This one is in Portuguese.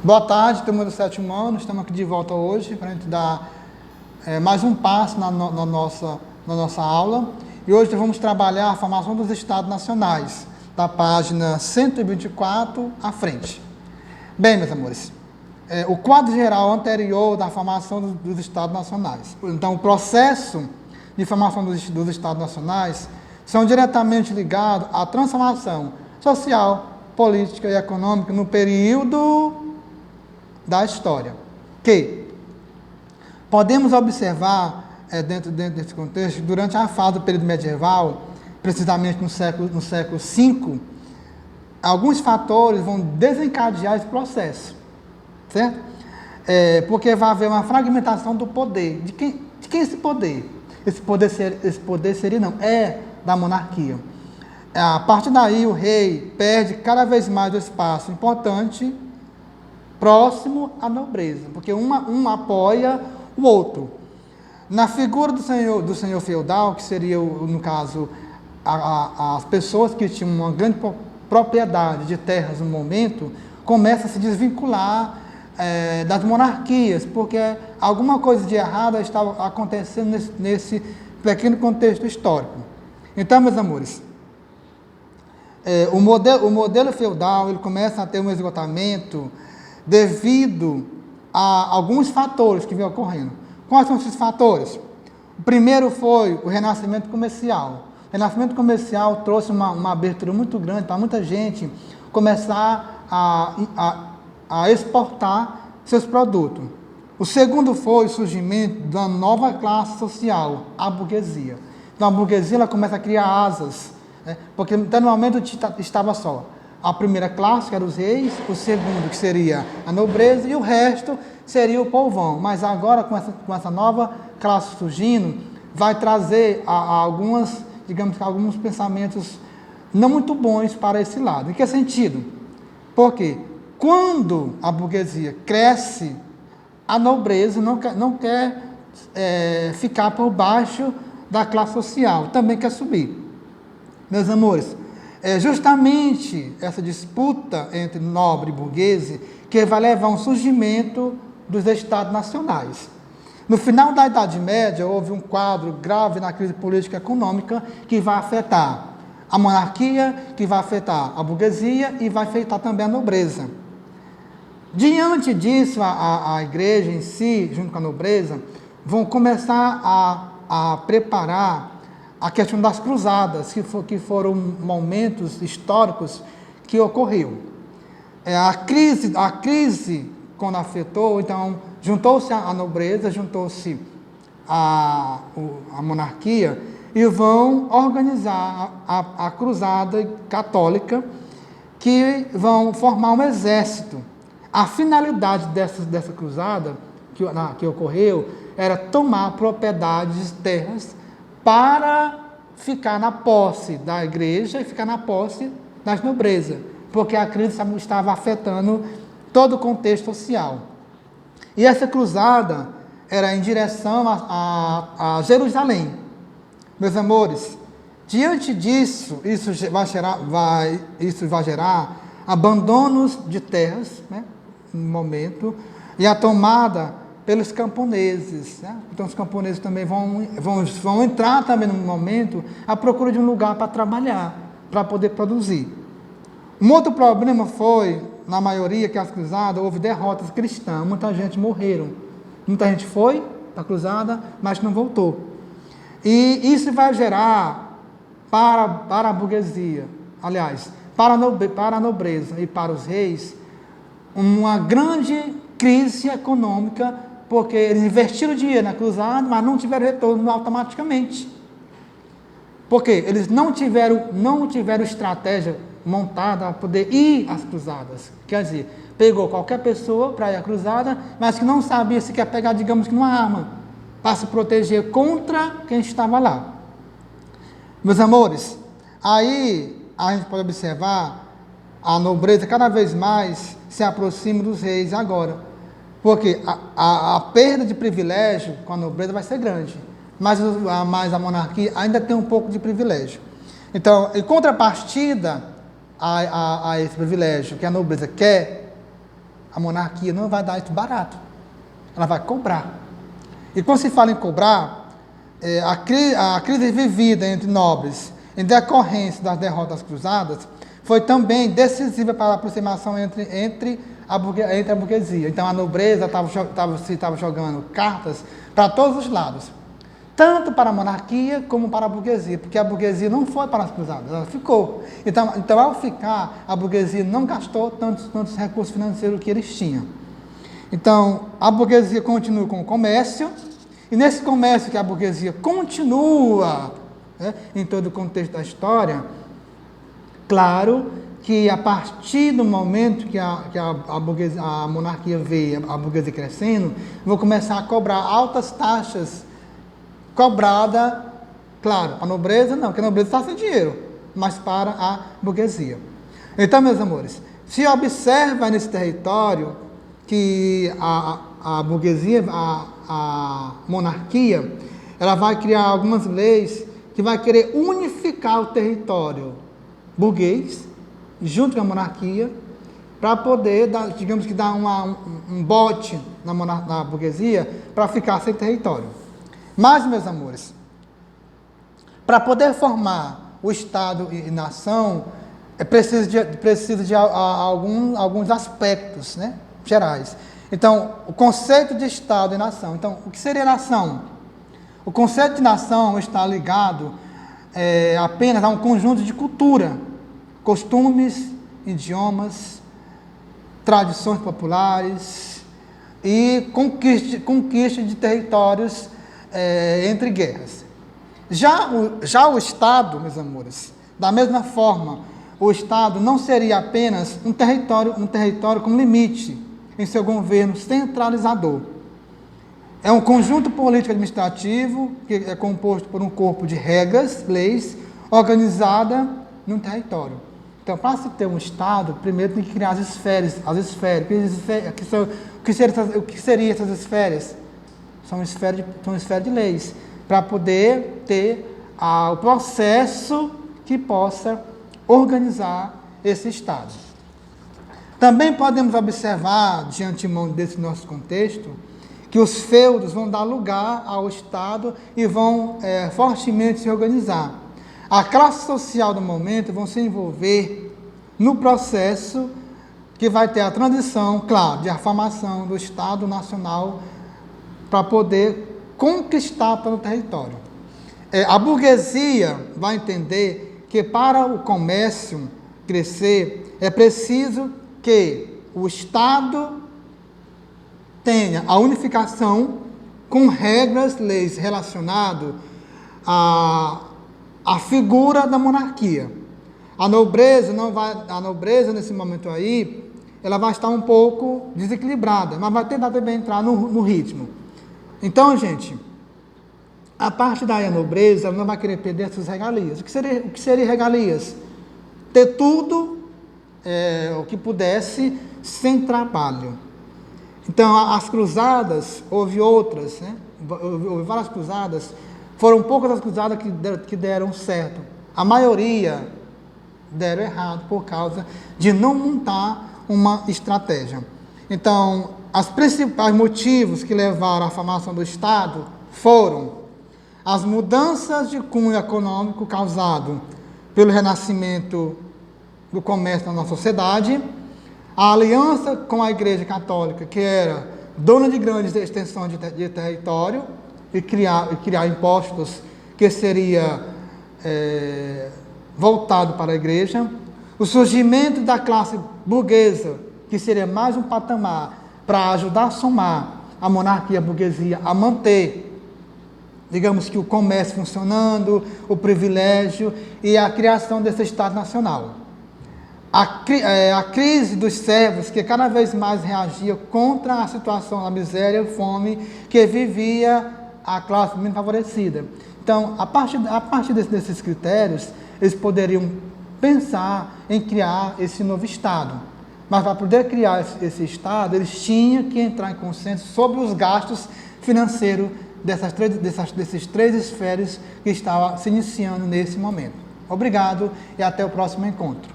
Boa tarde, turma do sétimo ano. Estamos aqui de volta hoje para a gente dar mais um passo na nossa aula. E hoje vamos trabalhar a formação dos Estados Nacionais, da página 124 à frente. Bem, meus amores, o quadro geral anterior da formação dos Estados Nacionais. Então, o processo de formação dos Estados Nacionais são diretamente ligados à transformação social, política e econômica no período da história, que podemos observar dentro desse contexto, durante a fase do período medieval, precisamente no século V, alguns fatores vão desencadear esse processo, certo? Porque vai haver uma fragmentação do poder. De quem é esse poder? Esse poder seria da monarquia. A partir daí, o rei perde cada vez mais o espaço importante próximo à nobreza, porque um apoia o outro. Na figura do senhor feudal, que seria, no caso, as pessoas que tinham uma grande propriedade de terras no momento, começa a se desvincular das monarquias, porque alguma coisa de errado estava acontecendo nesse pequeno contexto histórico. Então, meus amores, o modelo feudal ele começa a ter um esgotamento devido a alguns fatores que vêm ocorrendo. Quais são esses fatores? O primeiro foi o renascimento comercial. O renascimento comercial trouxe uma abertura muito grande para muita gente começar a exportar seus produtos. O segundo foi o surgimento da nova classe social, a burguesia. Então, a burguesia ela começa a criar asas, porque até no momento estava só a primeira classe, que eram os reis, o segundo, que seria a nobreza, e o resto seria o povão. Mas agora, com essa nova classe surgindo, vai trazer alguns pensamentos não muito bons para esse lado. Em que sentido? Porque quando a burguesia cresce, a nobreza não quer ficar por baixo da classe social, também quer subir. Meus amores, é justamente essa disputa entre nobre e burguês que vai levar a um surgimento dos Estados Nacionais. No final da Idade Média, houve um quadro grave na crise política e econômica que vai afetar a monarquia, que vai afetar a burguesia e vai afetar também a nobreza. Diante disso, a igreja em si, junto com a nobreza, vão começar a preparar a questão das cruzadas, que foram momentos históricos que ocorreu. A crise, quando afetou, então, juntou-se a nobreza, juntou-se a monarquia, e vão organizar a cruzada católica, que vão formar um exército. A finalidade dessa cruzada, que ocorreu, era tomar propriedades, terras, para ficar na posse da igreja e ficar na posse das nobrezas, porque a crise estava afetando todo o contexto social. E essa cruzada era em direção a Jerusalém. Meus amores, diante disso, isso vai gerar abandonos de terras, no momento, e a tomada pelos camponeses. Então, os camponeses também vão entrar também no momento à procura de um lugar para trabalhar, para poder produzir. Um outro problema foi, na maioria, que as cruzadas, houve derrotas cristãs, muita gente morreram. Muita gente foi para a cruzada, mas não voltou. E isso vai gerar para a burguesia, aliás, para a nobreza e para os reis, uma grande crise econômica, porque eles investiram dinheiro na cruzada, mas não tiveram retorno automaticamente. Porque eles não tiveram estratégia montada para poder ir às cruzadas. Quer dizer, pegou qualquer pessoa para ir à cruzada, mas que não sabia se quer pegar, digamos que uma arma, para se proteger contra quem estava lá. Meus amores, aí a gente pode observar a nobreza cada vez mais se aproxima dos reis agora. Porque a perda de privilégio com a nobreza vai ser grande, mas a monarquia ainda tem um pouco de privilégio. Então, em contrapartida a esse privilégio que a nobreza quer, A monarquia não vai dar isso barato. Ela vai cobrar. E quando se fala em cobrar, a crise vivida entre nobres, em decorrência das derrotas cruzadas, foi também decisiva para a aproximação entre a burguesia. Então a nobreza estava jogando cartas para todos os lados, tanto para a monarquia como para a burguesia, porque a burguesia não foi para as cruzadas, ela ficou. Então ao ficar, a burguesia não gastou tantos recursos financeiros que eles tinham. Então a burguesia continua com o comércio, e nesse comércio que a burguesia continua, em todo o contexto da história, claro que a partir do momento que a monarquia veio, a burguesia crescendo, vão começar a cobrar altas taxas, cobrada, claro, para a nobreza não, porque a nobreza está sem dinheiro, mas para a burguesia. Então, meus amores, se observa nesse território que a burguesia, a monarquia, ela vai criar algumas leis que vai querer unificar o território burguês, junto com a monarquia, para poder, digamos que dar um bote na burguesia, para ficar sem território. Mas, meus amores, para poder formar o Estado e nação, é preciso de alguns aspectos, né, gerais. Então, o conceito de Estado e nação. Então, o que seria nação? O conceito de nação está ligado apenas a um conjunto de cultura, costumes, idiomas, tradições populares e conquista de territórios entre guerras. Já o Estado, meus amores, da mesma forma, o Estado não seria apenas um território com limite em seu governo centralizador. É um conjunto político administrativo que é composto por um corpo de regras, leis, organizada num território. Então, para se ter um Estado, primeiro tem que criar as esferas. O que seriam essas esferas? São esferas de leis, para poder ter o processo que possa organizar esse Estado. Também podemos observar, de antemão desse nosso contexto, que os feudos vão dar lugar ao Estado e vão fortemente se organizar. A classe social do momento vão se envolver no processo que vai ter a transição, claro, de formação do Estado Nacional para poder conquistar todo o território. A burguesia vai entender que para o comércio crescer é preciso que o Estado tenha a unificação com regras, leis relacionadas à figura da monarquia. A nobreza nesse momento aí, ela vai estar um pouco desequilibrada, mas vai tentar também entrar no ritmo. Então, gente, a partir daí a nobreza ela não vai querer perder suas regalias. O que seria regalias? Ter tudo o que pudesse sem trabalho. Então, as cruzadas, houve outras, né? Houve várias cruzadas, foram poucas as cruzadas que deram certo. A maioria deram errado por causa de não montar uma estratégia. Então, os principais motivos que levaram à formação do Estado foram as mudanças de cunho econômico causado pelo renascimento do comércio na nossa sociedade, a aliança com a Igreja Católica, que era dona de grandes extensões de território, e criar impostos que seria voltado para a Igreja, o surgimento da classe burguesa, que seria mais um patamar para ajudar a somar a monarquia e a burguesia a manter, digamos que o comércio funcionando, o privilégio e a criação desse Estado Nacional. A crise dos servos, que cada vez mais reagia contra a situação da miséria e fome que vivia a classe menos favorecida. Então, a partir desses critérios, eles poderiam pensar em criar esse novo Estado. Mas para poder criar esse Estado, eles tinham que entrar em consenso sobre os gastos financeiros desses três esferas que estavam se iniciando nesse momento. Obrigado e até o próximo encontro.